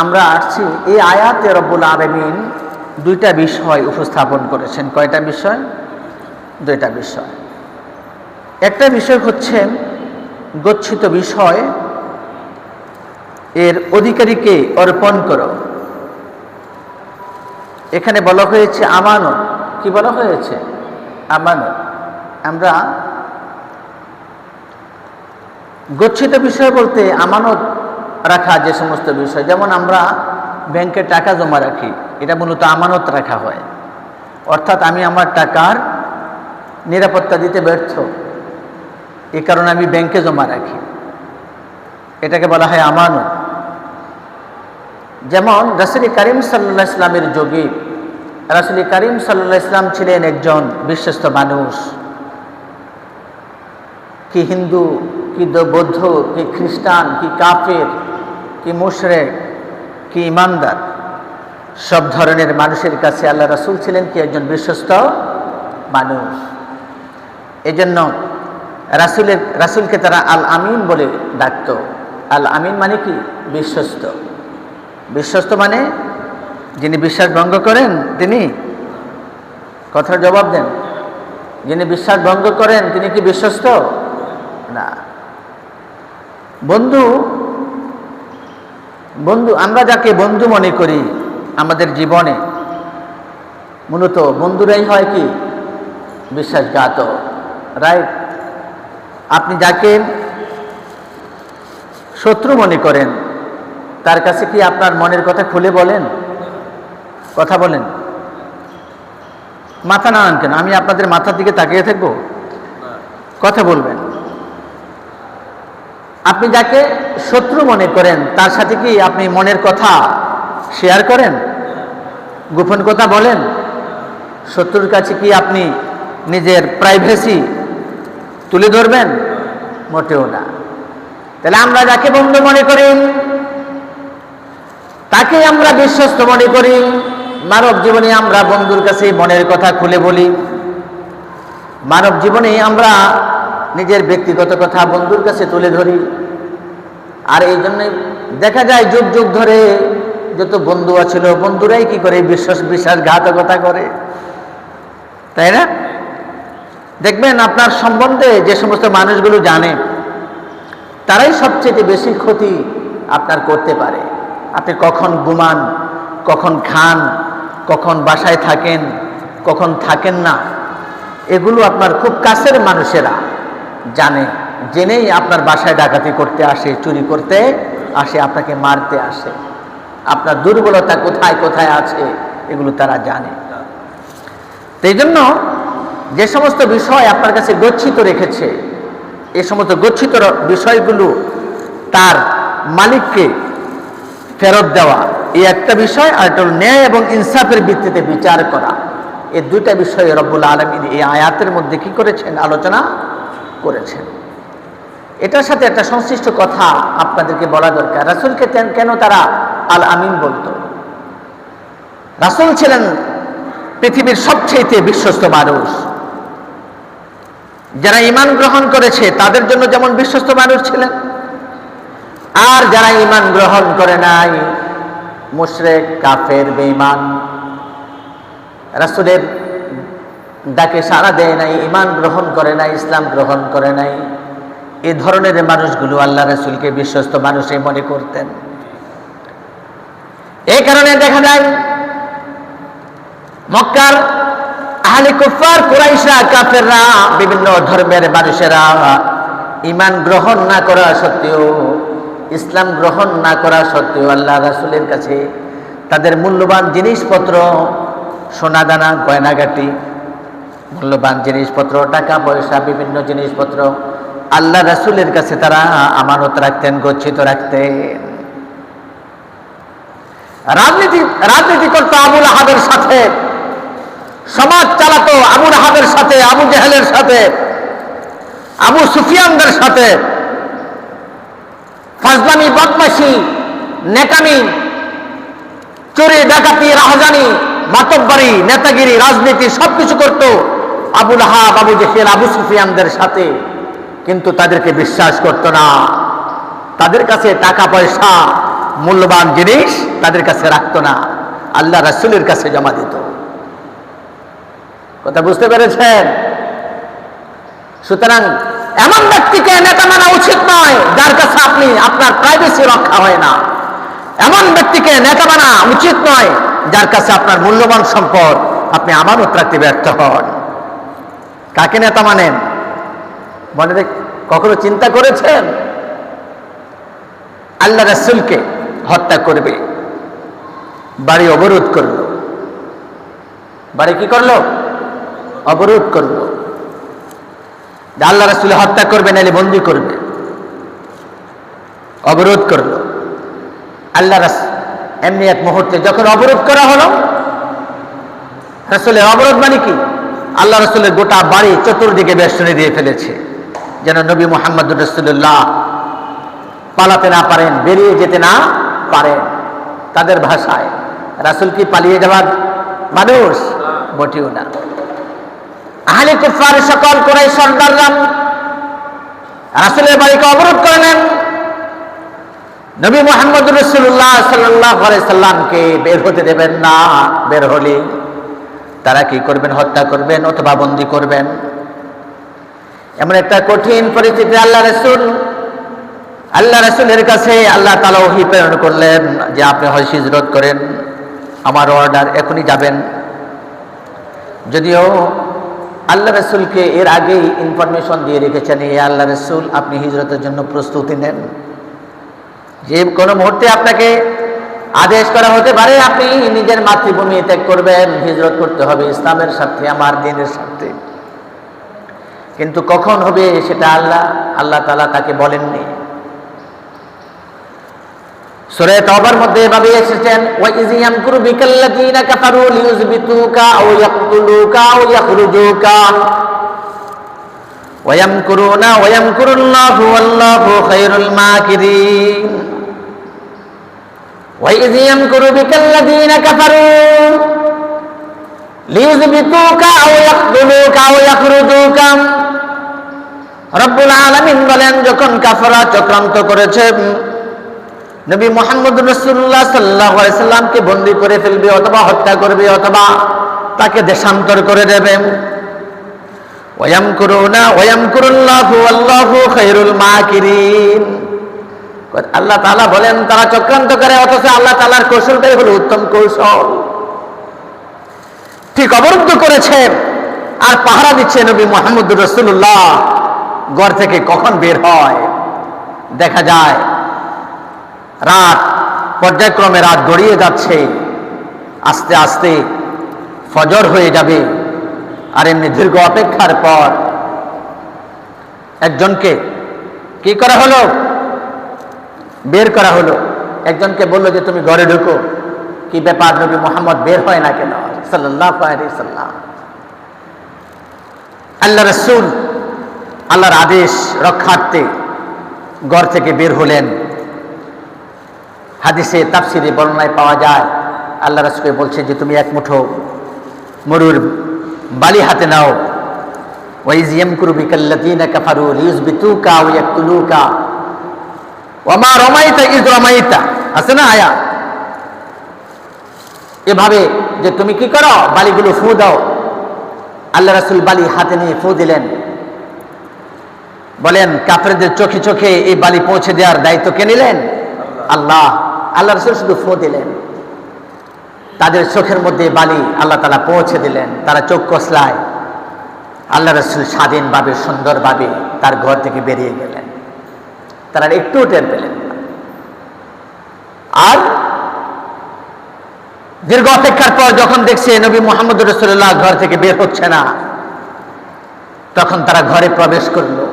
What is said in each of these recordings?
আমরা আসছি এই আয়াতে রব্বুল আলামিন দুইটা বিষয় উপস্থাপন করেছেন। কয়টা বিষয়? দুইটা বিষয়। একটা বিষয় হচ্ছে গচ্ছিত বিষয় এর অধিকারীকে অর্পণ করো। এখানে বলা হয়েছে আমানত। কি বলা হয়েছে? আমানত। আমরা গচ্ছিত বিষয় বলতে আমানত রাখা যে সমস্ত বিষয়, যেমন আমরা ব্যাংকে টাকা জমা রাখি, এটা মূলত আমানত রাখা হয়। অর্থাৎ আমি আমার টাকার নিরাপত্তা দিতে ব্যর্থ, এই কারণে আমি ব্যাংকে জমা রাখি, এটাকে বলা হয় আমানত। যেমন রাসূল করিম সাল্লাল্লাহু আলাইহি ওয়াসাল্লামের যুগে রাসূল করিম সাল্লাল্লাহু আলাইহি ওয়াসাল্লাম ছিলেন একজন বিশ্বস্ত মানুষ। কি হিন্দু, কি বৌদ্ধ, কি খ্রিস্টান, কি কাফের, কি মুশরিক, কি ইমানদার, সব ধরনের মানুষের কাছে আল্লাহ রাসূল ছিলেন কি একজন বিশ্বস্ত মানুষ। এজন্য রাসূলকে তারা আল আমিন বলে ডাকত। আল আমিন মানে কি? বিশ্বস্ত। বিশ্বস্ত মানে যিনি বিশ্বাস ভঙ্গ করেন তিনি, কথার জবাব দেন, যিনি বিশ্বাস ভঙ্গ করেন তিনি কি বিশ্বস্ত না? বন্ধু, আমরা যাকে বন্ধু মনে করি আমাদের জীবনে, মূলত বন্ধুরাই হয় কি বিশ্বাসঘাতক, রাইট? আপনি যাকে শত্রু মনে করেন তার কাছে কি আপনার মনের কথা খুলে বলেন? কথা বলেন? মাথা নাড়ান কেন? আমি আপনাদের মাথার দিকে তাকিয়ে থাকবো? কথা বলবেন। আপনি যাকে শত্রু মনে করেন তার সাথে কি আপনি মনের কথা শেয়ার করেন? গোপন কথা বলেন? শত্রুর কাছে কি আপনি নিজের প্রাইভেসি তুলে ধরবেন? মোটেও না। তাহলে আমরা যাকে বন্ধু মনে করি তাকে আমরা বিশ্বস্ত মনে করি। মানব জীবনে আমরা বন্ধুর কাছে মনের কথা খুলে বলি। মানব জীবনে আমরা নিজের ব্যক্তিগত কথা বন্ধুর কাছে তুলে ধরি। আর এই জন্যই দেখা যায় যুগ যুগ ধরে যত বন্ধু আছিল, বন্ধুরাই কি করে বিশ্বাসঘাতকতা করে, তাই না? দেখবেন আপনার সম্বন্ধে যে সমস্ত মানুষগুলো জানে তারাই সবচেয়ে বেশি ক্ষতি আপনার করতে পারে। আপনি কখন ঘুমান, কখন খান, কখন বাসায় থাকেন, কখন থাকেন না, এগুলো আপনার খুব কাছের মানুষেরা জানে। জেনেই আপনার বাসায় ডাকাতি করতে আসে, চুরি করতে আসে, আপনাকে মারতে আসে। আপনার দুর্বলতা কোথায় কোথায় আছে এগুলো তারা জানে। এই জন্য যে সমস্ত বিষয় আপনার কাছে গচ্ছিত রেখেছে, এই সমস্ত গচ্ছিত বিষয়গুলো তার মালিককে ফেরত দেওয়া এই একটা বিষয়, আর এটা ন্যায় এবং ইনসাফের ভিত্তিতে বিচার করা। এই দুইটা বিষয়ে রব্বুল আলামিন এই আয়াতের মধ্যে কি করেছেন? আলোচনা করেছেন। এটার সাথে একটা সংশ্লিষ্ট কথা আপনাদেরকে বলা দরকার। রাসূলকে কেন তারা আল আমিন বলতো? রাসূল ছিলেন পৃথিবীর সবচেয়ে বিশ্বস্ত মানুষ। যারা ঈমান গ্রহণ করেছে তাদের জন্য যেমন বিশ্বস্ত মানুষ ছিলেন, আর যারা ঈমান গ্রহণ করে নাই, মুশরিক, কাফের, বেঈমান, রাসূলের ডাকে সাড়া দেয় নাই, ঈমান গ্রহণ করে নাই, ইসলাম গ্রহণ করে নাই, এই ধরনের মানুষগুলো আল্লাহ রাসূলকে বিশ্বস্ত মানুষই মনে করতেন। এই কারণে দেখা যায় মক্কার আহলে কুফার, কুরাইশরা, কাফেররা, বিভিন্ন ধর্মের মানুষেরা ঈমান গ্রহণ না করা সত্ত্বেও, ইসলাম গ্রহণ না করা সত্ত্বেও আল্লাহ রাসূলের কাছে তাদের মূল্যবান জিনিসপত্র, সোনাদানা, গয়নাগাটি, মূল্যবান জিনিসপত্র, টাকা পয়সা, বিভিন্ন জিনিসপত্র আল্লাহ রাসূলের কাছে তারা আমানত রাখতেন, গচ্ছিত রাখতেন। রাজনীতি করতো আবু লাহাবের সাথে, সমাজ চালাতো আবু লাহাবের সাথে, আবু জেহেলের সাথে, আবু সুফিয়ানদের সাথে, ফাজলামি, বদমাশি, নেকামি, চুরি, ডাকাতি, রাহাজানি, মাতব্বরি, নেতাগিরি, রাজনীতি সবকিছু করত আবু লাহাব, আবু জেহেল, আবু সুফিয়ানদের সাথে। কিন্তু তাদেরকে বিশ্বাস করত না। তাদের কাছে টাকা পয়সা, মূল্যবান জিনিস তাদের কাছে রাখতো না, আল্লাহ রাসূলের কাছে জমা দিত। কথা বুঝতে পেরেছেন? সুতরাং এমন ব্যক্তিকে নেতা মানা উচিত নয় যার কাছে আপনার প্রাইভেসি রক্ষা হয় না। এমন ব্যক্তিকে নেতা মানা উচিত নয় যার কাছে আপনার মূল্যবান সম্পদ আপনি আমানত রাখতে ব্যর্থ হন। কাকে নেতা মানেন? মনে কখনো চিন্তা করেছেন? আল্লাহ রাসূলকে হত্যা করবে, বাড়ি অবরোধ করলো। বাড়ি কি করলো? অবরোধ করলো। আল্লাহ রাসূল হত্যা করবে, নাহলে বন্দী করবে। অবরোধ করলো। আল্লাহ রাসূল এমনি এক মুহূর্তে যখন অবরোধ করা হলো, রাসূলের অবরোধ মানে কি? আল্লাহ রাসূলের গোটা বাড়ি চতুর্দিকে বেষ্টনী দিয়ে ফেলেছে, যেন নবী মুহাম্মদুর রাসূলুল্লাহ পালাতে না পারেন, বেরিয়ে যেতে না পারেন। তাদের ভাষায় রাসূল কি পালিয়ে যাওয়ার মানুষ? মোটেও না। আহলে কুফার সকল কুরাইশ সর্দাররা রাসূলের বাড়িকে অবরোধ করলেন। নবী মুহাম্মদুর রাসূলুল্লাহ সাল্লাল্লাহু আলাইহি সাল্লামকে বের হতে দেবেন না। বের হলে তারা কি করবেন? হত্যা করবেন অথবা বন্দী করবেন। এমন একটা কঠিন পরিস্থিতি আল্লাহ রাসূলের কাছে আল্লাহ তাআলা ওহী প্রেরণ করলেন যে আপনি হয় হিজরত করেন, আমার অর্ডার, এখনই যাবেন। যদিও আল্লাহ রাসূলকে এর আগেই ইনফরমেশন দিয়ে রেখেছেন, এই আল্লাহ রাসূল আপনি হিজরতের জন্য প্রস্তুতি নেন, যে কোনো মুহূর্তে আপনাকে আদেশ করা হতে পারে আপনি নিজের মাতৃভূমি ত্যাগ করবেন, হিজরত করতে হবে ইসলামের স্বার্থে, আমার দ্বীনের স্বার্থে। কিন্তু কখন হবে সেটা আল্লাহ তাআলা তাকে বলেননি। সূরা তাওবার মধ্যে এভাবে এসেছেন, ওয়া ইয ইয়ামকুরু বিকাল্লাযীনা কাফারু লিইউযবিতুকা আও ইয়াকতুলুকা আও ইয়াখরুজুকা ওয়া ইয়ামকুরুনা ওয়া ইয়ামকুরুল্লাহু ওয়াল্লাহু খায়রুল মাকিরিন। ওয়া ইয ইয়ামকুরু বিকাল্লাযীনা কাফারু লিইউযবিতুকা আও ইয়াকতুলুকা আও ইয়াখরুজুকা। রব্বুল আলামিন বলেন, যখন কাফেররা চক্রান্ত করেছে নবী মুহাম্মদুর রাসূলুল্লাহ সাল্লাল্লাহু আলাইহি সাল্লামকে বন্দী করে ফেলবে অথবা হত্যা করবে অথবা তাকে দেশান্তর করে দেবে। ওয়ায়ামকুরুনা ওয়ায়ামকুরুল্লাহু আল্লাহু খায়রুল মাকিরিন। আল্লাহ তাআলা বলেন তারা চক্রান্ত করে, অথচ আল্লাহ তাআলার কৌশলটাই হলো উত্তম কৌশল। ঠিক অবরুদ্ধ করেছে আর পাহারা দিচ্ছে নবী মুহাম্মদুর রাসূলুল্লাহ। ঘর থেকে কখন বের হয় দেখা যায়, রাত পর্যায়ক্রমে রাত গড়িয়ে যাচ্ছে, আস্তে আস্তে ফজর হয়ে যাবে। আর এমনি দীর্ঘ অপেক্ষার পর একজনকে কি করা হলো? বের করা হলো। একজনকে বললো যে তুমি ঘরে ঢুকো। কি ব্যাপার, নবী মুহাম্মদ বের হয় না কেন সাল্লাল্লাহু আলাইহি সাল্লাম? আল্লাহ রাসূল আল্লাহর আদেশ রক্ষার্থে ঘর থেকে বের হলেন। হাদিসে তাফসিরে বর্ণনায় পাওয়া যায় আল্লাহ রাসূল বলছে যে তুমি এক মুঠো মরুর বালি হাতে নাও। ওয়া ইয ইয়ামকুরু বিকাল্লাযীনা কাফারু লিইউযবিতুকা আও ইয়াকতুলুকা ওয়া মা রামাইতা ইয রামাইতা। আছে না আয়াত? এভাবে যে তুমি কি করো, বালিগুলো ফু দাও। আল্লাহ রাসূল বালি হাতে নিয়ে ফু দিলেন। বলেন কাফেরদের চোখে চোখে এই বালি পৌঁছে দেওয়ার দায়িত্ব কে নিলেন? আল্লাহ। আল্লাহ রাসূল শুধু ফু দিলেন, তাদের চোখের মধ্যে বালি আল্লাহ তাআলা পৌঁছে দিলেন। তারা চোখ কসলায়। আল্লাহ রাসূল স্বাধীনভাবে সুন্দরভাবে তার ঘর থেকে বেরিয়ে গেলেন। তারা একটু টের পেলেন না। আর দীর্ঘ অপেক্ষার পর যখন দেখছে নবী মুহাম্মদ রাসূলুল্লাহ ঘর থেকে বের হচ্ছে না, তখন তারা ঘরে প্রবেশ করলো।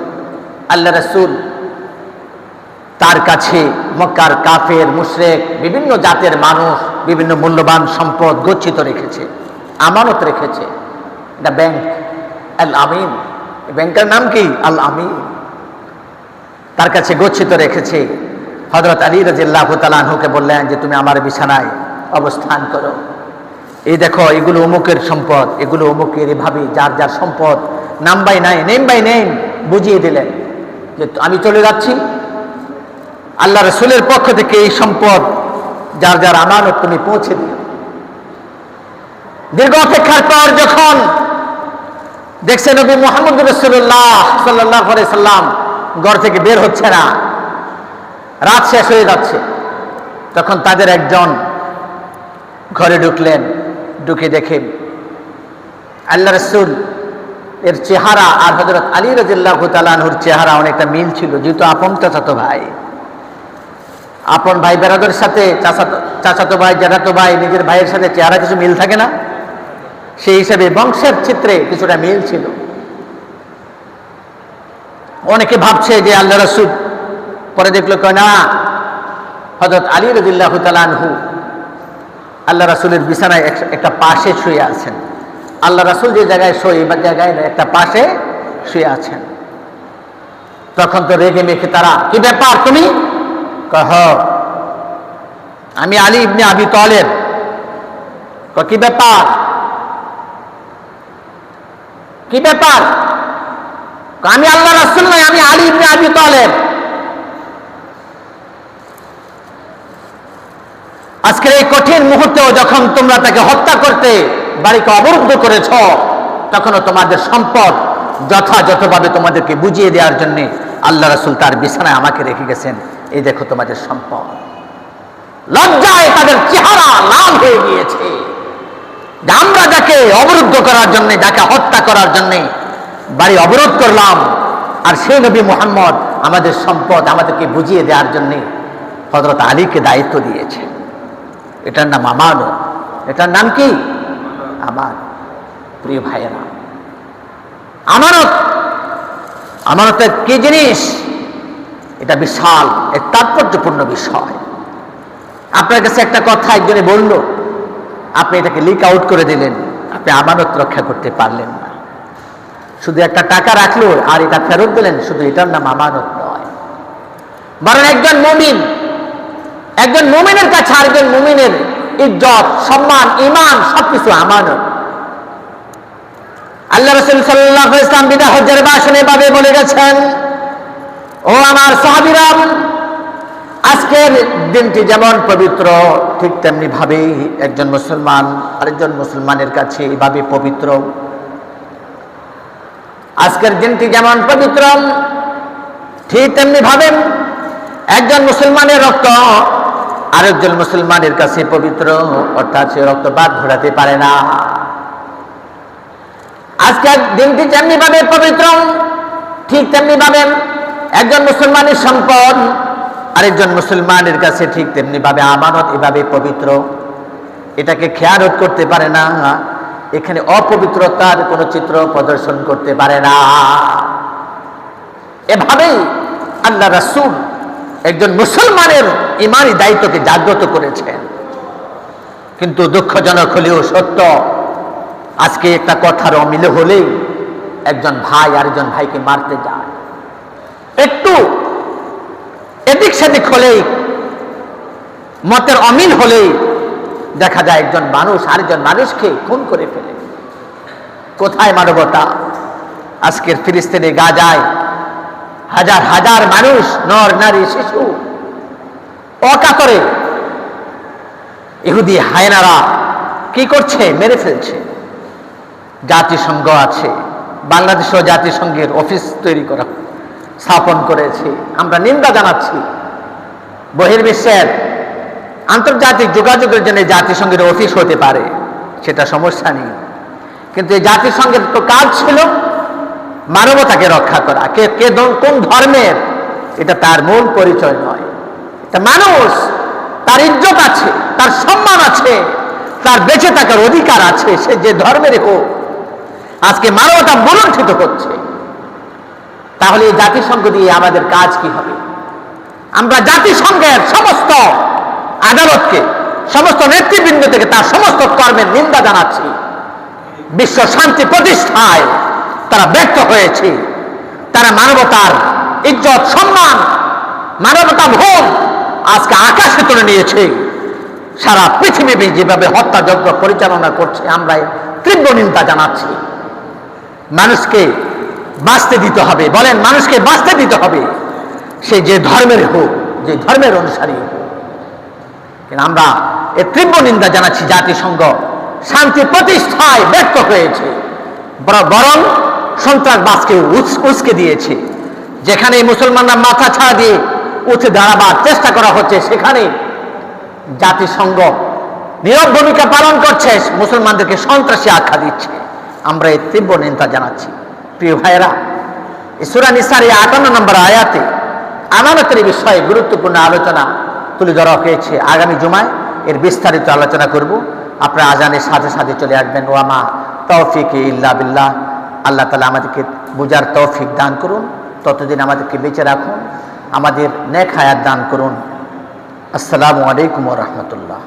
আল্লাহ রাসূল তার কাছে মক্কার কাফের মুশরিক বিভিন্ন জাতের মানুষ বিভিন্ন মূল্যবান সম্পদ গচ্ছিত রেখেছে, আমানত রেখেছে। এটা ব্যাংক, আল আমিন। ব্যাংকের নাম কি? আল আমিন। তার কাছে গচ্ছিত রেখেছে। হযরত আলী রাদিয়াল্লাহু তাআলা আনহুকে বললেন যে তুমি আমার বিছানায় অবস্থান করো। এই দেখো এগুলো অমুকের সম্পদ, এগুলো অমুকের। এভাবে যার যার সম্পদ নাম বাই নেম বুঝিয়ে দিলেন যে আমি চলে যাচ্ছি, আল্লাহ রাসূলের পক্ষ থেকে এই সম্পদ যার যার আমানত তুমি পৌঁছে দিও। দীর্ঘ অপেক্ষার পর যখন দেখছে নবী মুহাম্মদ রাসূলুল্লাহ সাল্লাল্লাহু আলাইহি সাল্লাম ঘর থেকে বের হচ্ছে না, রাত শেষ হয়ে যাচ্ছে, তখন তাদের একজন ঘরে ঢুকলেন। ঢুকে দেখেন আল্লাহ রাসূল এর চেহারা আর হযরত আলী রাদিয়াল্লাহু তাআলা আনহুর চেহারা অনেকটা মিল ছিল, যেহেতু আপন চাচাতো ভাই। আপন ভাই বেরাদের সাথে চাচাতো ভাই জ্যাঠাতো ভাই নিজের ভাইয়ের সাথে চেহারা কিছু মিল থাকে না, সেই হিসাবে বংশের চিত্রে কিছুটা মিল ছিল। অনেকে ভাবছে যে আল্লাহ রাসূল, পরে দেখলো না, হযরত আলী রাদিয়াল্লাহু তাআলা আনহু আল্লাহ রাসূলের বিছানায় একটা পাশে শুয়ে আছেন। আল্লাহ রাসূল যে জায়গায় শোয় বা জায়গায় একটা পাশে শুয়ে আছেন। তখন তো রেগে মেখে তারা, কি ব্যাপার তুমি? কহ আমি আলী ইবনে আবি তালেব। কি ব্যাপার, কি ব্যাপার? আমি আল্লাহ রাসূল নই, আমি আলী ইবনে আবি তালেব। আজকের এই কঠিন মুহূর্তেও যখন তোমরা তাকে হত্যা করতে বাড়িকে অবরুদ্ধ করেছ, তখনও তোমাদের সম্পদ যথাযথভাবে তোমাদেরকে বুঝিয়ে দেওয়ার জন্য আল্লাহ রাসূল তার বিছানায় আমাকে রেখে গেছেন। এই দেখো তোমাদের সম্পদ। লজ্জায় তাদের চেহারা লাল হয়ে গিয়েছে। আমরা যাকে অবরুদ্ধ করার জন্য, যাকে হত্যা করার জন্য বাড়ি অবরোধ করলাম, আর সেই নবী মুহাম্মদ আমাদের সম্পদ আমাদেরকে বুঝিয়ে দেওয়ার জন্য হযরত আলীকে দায়িত্ব দিয়েছে। এটার নাম আমানত। এটার নাম কি? আমানত। প্রিয় ভাইয়েরা, আমানত, আমানতের কি জিনিস? এটা বিশাল, এক তাৎপর্যপূর্ণ বিষয়। আপনার কাছে একটা কথা একজনে বলল, আপনি এটাকে লিক আউট করে দিলেন, আপনি আমানত রক্ষা করতে পারলেন না। শুধু একটা টাকা রাখলো আর এটা ফেরত দিলেন, শুধু এটার নাম আমানত নয়। বরং একজন মুমিন, একজন মুমিনের কাছে আরেকজন মুমিনের ইজ্জত, সম্মান, ঈমান সবকিছু আমানত। আল্লাহ রাসূল সাল্লাল্লাহু আলাইহি ওয়াসাল্লাম বিদায় হজ্জের ভাষণে এভাবে বলে গেছেন, ও আমার সাহাবীরা, আজকের দিনটি যেমন পবিত্র, ঠিক তেমনি ভাবে একজন মুসলমান আরেকজন মুসলমানের কাছে এভাবে পবিত্র। আজকের দিনটি যেমন পবিত্র, ঠিক তেমনি ভাবে একজন মুসলমানের রক্ত আরেকজন মুসলমানের কাছে পবিত্র, অর্থাৎ সে রক্তপাত ঘটাতে পারে না। আজকের দিনটি যেমনি ভাবে পবিত্র, ঠিক তেমনি ভাবে একজন মুসলমানের সম্পদ আরেকজন মুসলমানের কাছে ঠিক তেমনি ভাবে আমানত এভাবে পবিত্র। এটাকে খেয়ানত করতে পারে না, এখানে অপবিত্রতার কোন চিত্র প্রদর্শন করতে পারে না। এভাবেই আল্লাহ রাসূল একজন মুসলমানের ঈমানি দায়িত্বকে জাগ্রত করেছেন। কিন্তু দুঃখজনক হলেও সত্য, আজকে একটা কথার অমিল হলেই একজন ভাই আরেকজন ভাইকে মারতে যায়। একটু এদিক সেদিক হলেই, মতের অমিল হলেই দেখা যায় একজন মানুষ আরেকজন মানুষকে খুন করে ফেলে। কোথায় মানবতা? আজকের ফিলিস্তিনে গাজায় হাজার হাজার মানুষ, নর নারী শিশু অকাতরে ইহুদি হায়নারা কি করছে? মেরে ফেলছে। জাতিসংঘ আছে, বাংলাদেশেও জাতিসংঘের অফিস তৈরি করা স্থাপন করেছে। আমরা নিন্দা জানাচ্ছি। বহির্বিশ্বের আন্তর্জাতিক যোগাযোগের জন্য জাতিসংঘের অফিস হতে পারে, সেটা সমস্যা নেই। কিন্তু এই জাতিসংঘের তো কাজ ছিল মানবতাকে রক্ষা করা। কে কে কোন ধর্মের এটা তার মূল পরিচয় নয়। এটা মানুষ, তার ইজ্জত আছে, তার সম্মান আছে, তার বেঁচে থাকার অধিকার আছে, সে যে ধর্মের হোক। আজকে মানবতা বলুণ্ঠিত হচ্ছে, তাহলে এই জাতিসংঘ দিয়ে আমাদের কাজ কি হবে? আমরা জাতিসংঘের সমস্ত আদালতকে, সমস্ত নেতৃবৃন্দ থেকে তার সমস্ত কর্মের নিন্দা জানাচ্ছি। বিশ্ব শান্তি প্রতিষ্ঠায় তারা ব্যর্থ হয়েছে। তারা মানবতার ইজ্জত, সম্মান, মানবতা ভোগ আজকে আকাশে তুলে নিয়েছে। সারা পৃথিবী যেভাবে হত্যাযজ্ঞ পরিচালনা করছে, আমরা তীব্র নিন্দা জানাচ্ছি। মানুষকে বাঁচতে দিতে হবে, বলেন মানুষকে বাঁচতে দিতে হবে, সে যে ধর্মের হোক, যে ধর্মের অনুসারী। কিন্তু আমরা এর তীব্র নিন্দা জানাচ্ছি, জাতিসংঘ শান্তি প্রতিষ্ঠায় ব্যর্থ হয়েছে, বরং সন্ত্রাসবাদকে উস্কে দিয়েছে। যেখানে মুসলমানরা মাথা ছাড়া দিয়ে উঠে দাঁড়াবার চেষ্টা করা হচ্ছে, সেখানে জাতিসংঘ নীরব ভূমিকা পালন করছে, মুসলমানদেরকে সন্ত্রাসী আখ্যা দিচ্ছে। আমরা এর তীব্র নিন্দা জানাচ্ছি। প্রিয় ভাইয়েরা, সূরা নিসার ৫৮ নম্বর আয়াতে আমানতের বিষয়ে গুরুত্বপূর্ণ আলোচনা তুলে ধরা হয়েছে। আগামী জুমায় এর বিস্তারিত আলোচনা করব। আপনারা আজানের সাথে সাথে চলে আসবেন। ওয়ামা তৌফিক ইল্লা বিল্লাহ। আল্লাহ তাআলা আমাদেরকে বুঝার তৌফিক দান করুন, ততদিন আমাদেরকে বেঁচে রাখুন, আমাদের নেক হায়াত দান করুন। আসসালামু আলাইকুম ওয়া রাহমাতুল্লাহ।